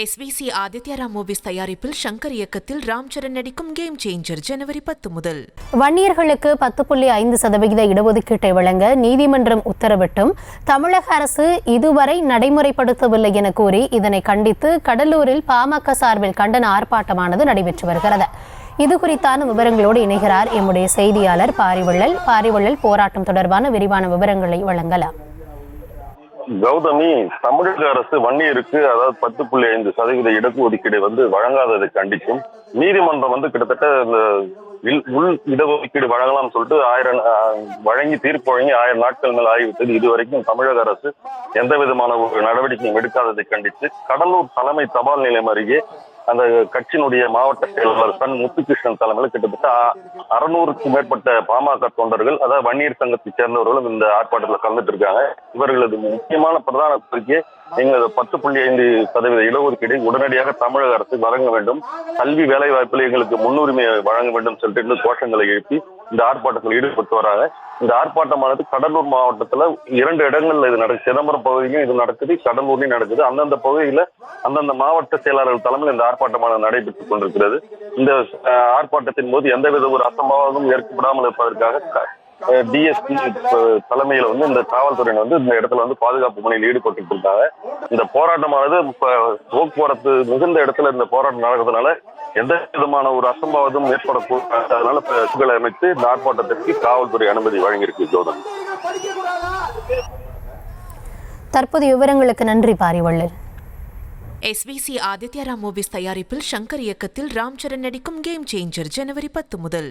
SVC Aditya Ram movies தயாரிப்பில் சங்கர் இயக்கத்தில் ராம் சரண் நடிக்கும் கேம் சேஞ்சர் ஜனவரி 10 முதல். வன்னியர்களுக்கு 10.5% இடஒதுக்கீட்டை வழங்க நீதிமன்றம் உத்தரவிட்டும் தமிழக அரசு இதுவரை நடைமுறைப்படுத்தவில்லை என கூறி இதனை கண்டித்து கடலூரில் பாமக சார்பில் கண்டன ஆர்ப்பாட்டமானது நடைபெற்று வருகிறது. இது குறித்தான விவரங்களோடு இணைகிறார் எம்முடைய செய்தியாளர் பாரிவள்ளல். போராட்டம் தொடர்பான விரிவான விவரங்களை வழங்கலாம். கௌதமி, தமிழக அரசு வன்னியருக்கு அதாவது 10.5% இடஒதுக்கீடு வழங்காததை கண்டிக்கும் நீதிமன்றம் கிட்டத்தட்ட உள் இடஒதுக்கீடு வழங்கலாம் சொல்லிட்டு வழங்கி தீர்ப்பு வழங்கி 1000 நாட்கள் மேல் ஆகிவிட்டது. இதுவரைக்கும் தமிழக அரசு எந்த விதமான ஒரு நடவடிக்கையும் எடுக்காததை கண்டித்து கடலூர் தலைமை தபால் நிலையம் அருகே அந்த கட்சியினுடைய மாவட்ட செயலாளர் சன் முத்துகிருஷ்ணன் தலைமையில் கிட்டத்தட்ட 600க்கும் மேற்பட்ட பாமக தொண்டர்கள், அதாவது வன்னியர் சங்கத்தை சேர்ந்தவர்களும் இந்த ஆர்ப்பாட்டத்தில் கலந்துட்டு இருக்காங்க. இவர்களது முக்கியமான பிரதான கோரிக்கை, நீங்கள் 10.5% இடஒதுக்கீடை உடனடியாக தமிழக அரசு வழங்க வேண்டும், கல்வி வேலை வாய்ப்பில் எங்களுக்கு முன்னுரிமை வழங்க வேண்டும் சொல்லிட்டு கோஷங்களை எழுப்பி இந்த ஆர்ப்பாட்டத்தில் ஈடுபட்டு வராங்க. இந்த ஆர்ப்பாட்டமானது கடலூர் மாவட்டத்துல 2 இடங்கள்ல இது நடக்குது. சிதம்பரம் பகுதியிலும் இது நடக்குது, கடலூர்லையும் நடக்குது. அந்தந்த பகுதியில அந்தந்த மாவட்ட செயலாளர்கள் தலைமையில் இந்த ஆர்ப்பாட்டமானது நடைபெற்றுக் கொண்டிருக்கிறது. இந்த ஆர்ப்பாட்டத்தின் போது எந்தவித ஒரு அசம்பாவிதமும் ஏற்படாமல் இருப்பதற்காக டிஎஸ்பி தலைமையில இந்த காவல்துறையினர் இந்த இடத்துல பாதுகாப்பு பணியில் ஈடுபட்டு இருக்காங்க. இந்த போராட்டமானது போக்குவரத்து மிகுந்த இடத்துல இந்த போராட்டம் நடக்கிறதுனால எந்த விதமான ஒரு அசம்பாவிதம் ஏற்படக்கூடாது. அதனால சுகளை அமைத்து இந்த ஆர்ப்பாட்டத்திற்கு காவல்துறை அனுமதி வழங்கியிருக்கு. ஜோதன், தற்போதைய விவரங்களுக்கு நன்றி பாரிவள்ளல். SVC ஆதித்யா ராம் மூவிஸ் தயாரிப்பில் சங்கர் இயக்கத்தில் ராம் சரண் நடிக்கும் கேம் சேஞ்சர் ஜனவரி 10 முதல்.